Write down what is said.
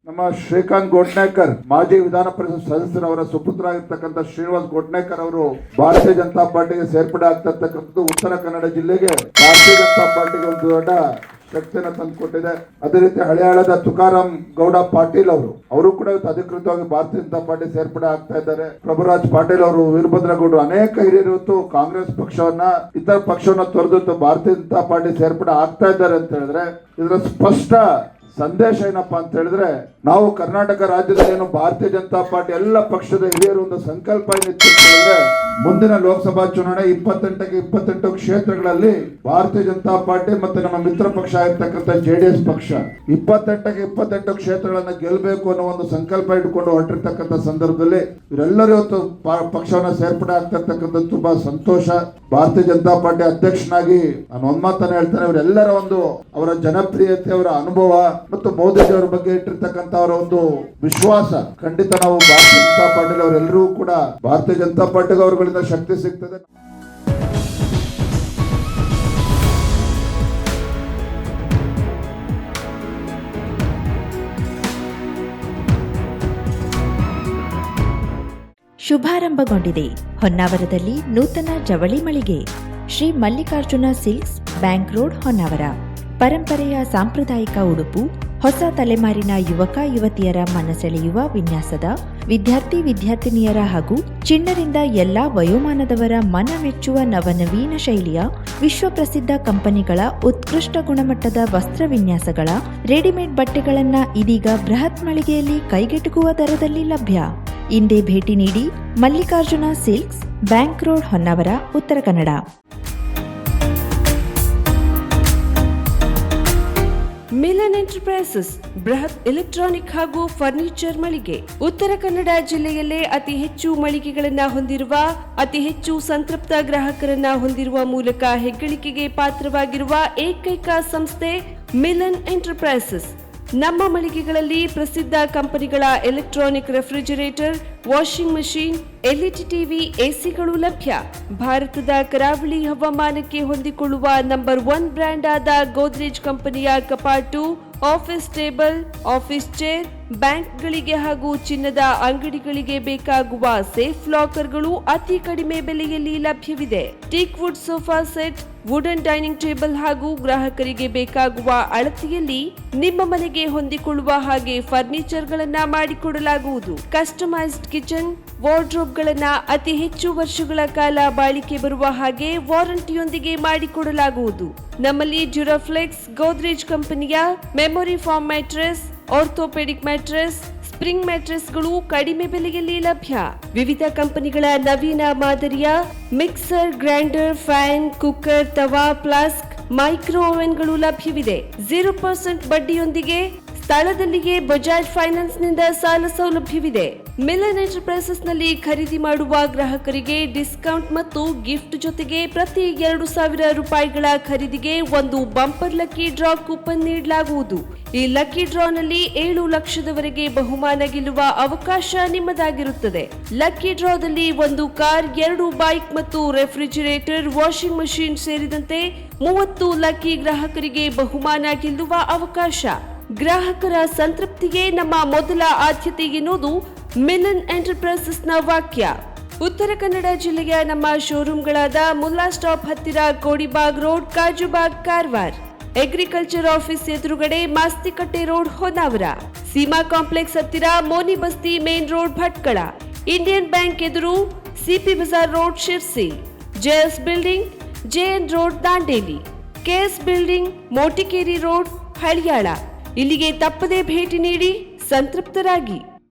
ನಮ್ಮ ಶ್ರೀಕಾಂತ್ ಗೋಟ್ನೇಕರ್ ಮಾಜಿ ವಿಧಾನ ಪರಿಷತ್ ಸದಸ್ಯರವರ ಸುಪುತ್ರರಾಗಿರ್ತಕ್ಕಂಥ ಶ್ರೀನಿವಾಸ್ ಗೋಟ್ನೇಕರ್ ಅವರು ಭಾರತೀಯ ಜನತಾ ಪಾರ್ಟಿಗೆ ಸೇರ್ಪಡೆ ಆಗ್ತಾ ಇರ್ತಕ್ಕಂಥದ್ದು ಉತ್ತರ ಕನ್ನಡ ಜಿಲ್ಲೆಗೆ ಭಾರತೀಯ ಜನತಾ ಪಾರ್ಟಿಗೆ ಒಂದು ದೊಡ್ಡ ಶಕ್ತಿಯನ್ನು ತಂದುಕೊಟ್ಟಿದೆ. ಅದೇ ರೀತಿ ಹಳೆಯಾಳದ ತುಕಾರಾಮ್ ಗೌಡ ಪಾಟೀಲ್ ಅವರು ಕೂಡ ಅಧಿಕೃತವಾಗಿ ಭಾರತೀಯ ಜನತಾ ಪಾರ್ಟಿ ಸೇರ್ಪಡೆ ಆಗ್ತಾ ಇದ್ದಾರೆ. ಪ್ರಭುರಾಜ್ ಪಾಟೀಲ್ ಅವರು, ವೀರಭದ್ರಗೌಡರು, ಅನೇಕ ಹಿರಿಯರು ಇವತ್ತು ಕಾಂಗ್ರೆಸ್ ಪಕ್ಷವನ್ನ ಇತರ ಪಕ್ಷವನ್ನ ತೊರೆದು ಭಾರತೀಯ ಜನತಾ ಪಾರ್ಟಿ ಸೇರ್ಪಡೆ ಆಗ್ತಾ ಇದ್ದಾರೆ ಅಂತ ಹೇಳಿದ್ರೆ ಇದರ ಸ್ಪಷ್ಟ ಸಂದೇಶ ಏನಪ್ಪಾ ಅಂತ ಹೇಳಿದ್ರೆ, ನಾವು ಕರ್ನಾಟಕ ರಾಜ್ಯದಲ್ಲಿ ಏನು ಭಾರತೀಯ ಜನತಾ ಪಾರ್ಟಿ ಎಲ್ಲ ಪಕ್ಷದ ಹಿರಿಯರು ಒಂದು ಸಂಕಲ್ಪ ಏನಿತ್ತು ಅಂತ ಹೇಳಿದ್ರೆ, ಮುಂದಿನ ಲೋಕಸಭಾ ಚುನಾವಣೆ 28 ಕ್ಷೇತ್ರಗಳಲ್ಲಿ ಭಾರತೀಯ ಜನತಾ ಪಾರ್ಟಿ ಮತ್ತೆ ನಮ್ಮ ಮಿತ್ರ ಪಕ್ಷ ಆಗಿರ್ತಕ್ಕಂಥ JDS ಪಕ್ಷ 28 ಕ್ಷೇತ್ರಗಳನ್ನ ಗೆಲ್ಲಬೇಕು ಅನ್ನೋ ಒಂದು ಸಂಕಲ್ಪ ಇಟ್ಕೊಂಡು ಹೊರಟಿರ್ತಕ್ಕಂಥ ಸಂದರ್ಭದಲ್ಲಿ ಇವರೆಲ್ಲರೂ ಇವತ್ತು ಪಕ್ಷವನ್ನ ಸೇರ್ಪಡೆ ಆಗ್ತಾ ಇರ್ತಕ್ಕಂಥ ತುಂಬಾ ಸಂತೋಷ. ಭಾರತೀಯ ಜನತಾ ಪಾರ್ಟಿ ಅಧ್ಯಕ್ಷನಾಗಿ ನಾನು ಒಂದ್ ಮಾತನ್ನ ಹೇಳ್ತೇನೆ, ಇವರೆಲ್ಲರ ಒಂದು ಅವರ ಜನಪ್ರಿಯತೆ, ಅವರ ಅನುಭವ ಮತ್ತು ಮೋದಿಜಿ ಅವರ ಬಗ್ಗೆ ಇಟ್ಟಿರ್ತಕ್ಕಂಥ ಅವರ ಒಂದು ವಿಶ್ವಾಸ ಖಂಡಿತ ನಾವು ಭಾರತೀಯ ಜನತಾ ಪಾರ್ಟಿ ಅವರೆಲ್ಲರೂ ಕೂಡ ಭಾರತೀಯ ಜನತಾ ಪಾರ್ಟಿಗೆ ಅವರುಗಳಿಂದ ಶಕ್ತಿ ಸಿಗ್ತದೆ. ಶುಭಾರಂಭಗೊಂಡಿದೆ ಹೊನ್ನಾವರದಲ್ಲಿ ನೂತನ ಜವಳಿ ಮಳಿಗೆ Shri Mallikarjuna silks, bank road, Honnavar. ಪರಂಪರೆಯ ಸಾಂಪ್ರದಾಯಿಕ ಉಡುಪು, ಹೊಸ ತಲೆಮಾರಿನ ಯುವಕ ಯುವತಿಯರ ಮನಸೆಳೆಯುವ ವಿನ್ಯಾಸದ, ವಿದ್ಯಾರ್ಥಿನಿಯರ ಹಾಗೂ ಚಿಣ್ಣರಿಂದ ಎಲ್ಲಾ ವಯೋಮಾನದವರ ಮನ ಮೆಚ್ಚುವ ನವನವೀನ ಶೈಲಿಯ ವಿಶ್ವಪ್ರಸಿದ್ಧ ಕಂಪನಿಗಳ ಉತ್ಕೃಷ್ಟ ಗುಣಮಟ್ಟದ ವಸ್ತ್ರ ವಿನ್ಯಾಸಗಳ ರೆಡಿಮೇಡ್ ಬಟ್ಟೆಗಳನ್ನು ಇದೀಗ ಬೃಹತ್ ಮಳಿಗೆಯಲ್ಲಿ ಕೈಗೆಟುಕುವ ದರದಲ್ಲಿ ಲಭ್ಯ. ಇಂದೇ ಭೇಟಿ ನೀಡಿ Mallikarjuna silks, bank road, Honnavar, Uttara Kannada. Milan enterprises ಬೃಹತ್ ಎಲೆಕ್ಟ್ರಾನಿಕ್ ಹಾಗೂ ಫರ್ನಿಚರ್ ಮಳಿಗೆ. ಉತ್ತರ ಕನ್ನಡ ಜಿಲ್ಲೆಯಲ್ಲೇ ಅತಿ ಹೆಚ್ಚು ಮಳಿಗೆಗಳನ್ನು ಹೊಂದಿರುವ, ಅತಿ ಹೆಚ್ಚು ಸಂತೃಪ್ತ ಗ್ರಾಹಕರನ್ನ ಹೊಂದಿರುವ ಮೂಲಕ ಹೆಗ್ಗಳಿಕೆಗೆ ಪಾತ್ರವಾಗಿರುವ ಏಕೈಕ ಸಂಸ್ಥೆ ಮಿಲನ್ ಎಂಟರ್ಪ್ರೈಸಸ್. ನಮ್ಮ ಮಳಿಗೆಗಳಲ್ಲಿ ಪ್ರಸಿದ್ಧ ಕಂಪನಿಗಳ electronic refrigerator, washing machine, LED TV, ಎಸಿಗಳು ಲಭ್ಯ. ಭಾರತದ ಕರಾವಳಿ ಹವಾಮಾನಕ್ಕೆ ಹೊಂದಿಕೊಳ್ಳುವ ನಂಬರ್ 1 ಬ್ರ್ಯಾಂಡ್ ಆದ ಗೋದ್ರೇಜ್ ಕಂಪನಿಯ ಕಪಾಟು, ಆಫೀಸ್ ಟೇಬಲ್, ಆಫೀಸ್ ಚೇರ್, ಬ್ಯಾಂಕ್ಗಳಿಗೆ ಹಾಗೂ ಚಿನ್ನದ ಅಂಗಡಿಗಳಿಗೆ ಬೇಕಾಗುವ ಸೇಫ್ ಲಾಕರ್ಗಳು ಅತಿ ಕಡಿಮೆ ಬೆಲೆಯಲ್ಲಿ ಲಭ್ಯವಿದೆ. Teak wood sofa set, wooden dining table ಹಾಗೂ ಗ್ರಾಹಕರಿಗೆ ಬೇಕಾಗುವ ಅಳತೆಯಲ್ಲಿ ನಿಮ್ಮ ಮನೆಗೆ ಹೊಂದಿಕೊಳ್ಳುವ ಹಾಗೆ ಫರ್ನಿಚರ್ಗಳನ್ನ ಮಾಡಿಕೊಡಲಾಗುವುದು. ಕಸ್ಟಮೈಸ್ಡ್ ಕಿಚನ್, ವಾರ್ಡ್ರೋಬ್ಗಳನ್ನ ಅತಿ ಹೆಚ್ಚು ವರ್ಷಗಳ ಕಾಲ ಬಾಳಿಕೆ ಬರುವ ಹಾಗೆ ವಾರಂಟಿಯೊಂದಿಗೆ ಮಾಡಿಕೊಡಲಾಗುವುದು. ನಮ್ಮಲ್ಲಿ ಡ್ಯೂರಾಫ್ಲೆಕ್ಸ್, ಗೋದ್ರೇಜ್ ಕಂಪನಿಯ memory foam mattress, orthopedic mattress, spring ಮ್ಯಾಟ್ರೆಸ್ಗಳು ಕಡಿಮೆ ಬೆಲೆಯಲ್ಲಿ ಲಭ್ಯ. ವಿವಿಧ ಕಂಪನಿಗಳ ನವೀನ ಮಾದರಿಯ mixer, grinder, fan, cooker, tawa, flask, micro ಓವೆನ್ಗಳು ಲಭ್ಯವಿದೆ. 0% ಬಡ್ಡಿಯೊಂದಿಗೆ ಸ್ಥಳದಲ್ಲಿಯೇ ಬಜಾಜ್ ಫೈನಾನ್ಸ್ ನಿಂದ ಸಾಲ ಸೌಲಭ್ಯವಿದೆ. ಮಿಲನ್ ಎಂಟರ್ಪ್ರೈಸಸ್ ನಲ್ಲಿ ಖರೀದಿ ಮಾಡುವ ಗ್ರಾಹಕರಿಗೆ ಡಿಸ್ಕೌಂಟ್ ಮತ್ತು ಗಿಫ್ಟ್ ಜೊತೆಗೆ ಪ್ರತಿ 2,000 ರೂಪಾಯಿಗಳ ಖರೀದಿಗೆ ಒಂದು ಬಂಪರ್ ಲಕ್ಕಿ ಡ್ರಾ ಕೂಪನ್ ನೀಡಲಾಗುವುದು. ಈ ಲಕ್ಕಿ ಡ್ರಾನಲ್ಲಿ 7 ಲಕ್ಷದವರೆಗೆ ಬಹುಮಾನ ಗೆಲ್ಲುವ ಅವಕಾಶ ನಿಮ್ಮದಾಗಿರುತ್ತದೆ. ಲಕ್ಕಿ ಡ್ರಾದಲ್ಲಿ 1 ಕಾರ್, 2 ಬೈಕ್ ಮತ್ತು ರೆಫ್ರಿಜರೇಟರ್, ವಾಷಿಂಗ್ ಮಷೀನ್ ಸೇರಿದಂತೆ 30 ಲಕ್ಕಿ ಗ್ರಾಹಕರಿಗೆ ಬಹುಮಾನ ಗೆಲ್ಲುವ ಅವಕಾಶ. ಗ್ರಾಹಕರ ಸಂತೃಪ್ತಿಗೆ ನಮ್ಮ ಮೊದಲ ಆದ್ಯತೆ ಎನ್ನುವುದು ಮಿಲನ್ ಎಂಟರ್ಪ್ರೈಸಸ್ ನ ವಾಕ್ಯ. ಉತ್ತರ ಕನ್ನಡ ಜಿಲ್ಲೆಯ ನಮ್ಮ ಶೋರೂಮ್ಗಳಾದ ಮುಲ್ಲಾ ಸ್ಟಾಪ್ ಹತ್ತಿರ Kodibag road, Kajubag, Karwar. Agriculture office ಎದುರುಗಡೆ ಮಾಸ್ತಿಕಟ್ಟೆ ರೋಡ್, ಹೊನ್ನಾವರ. ಸೀಮಾ ಕಾಂಪ್ಲೆಕ್ಸ್ ಹತ್ತಿರ Moni Basti main road, Bhatkal. Indian bank ಎದುರು CP Bazar road, Sirsi. JS building, JN road, Dandeli. KS building, Motikeri road, Haliyal. ಇಲ್ಲಿಗೆ ತಪ್ಪದೇ ಭೇಟಿ ನೀಡಿ ಸಂತೃಪ್ತರಾಗಿ.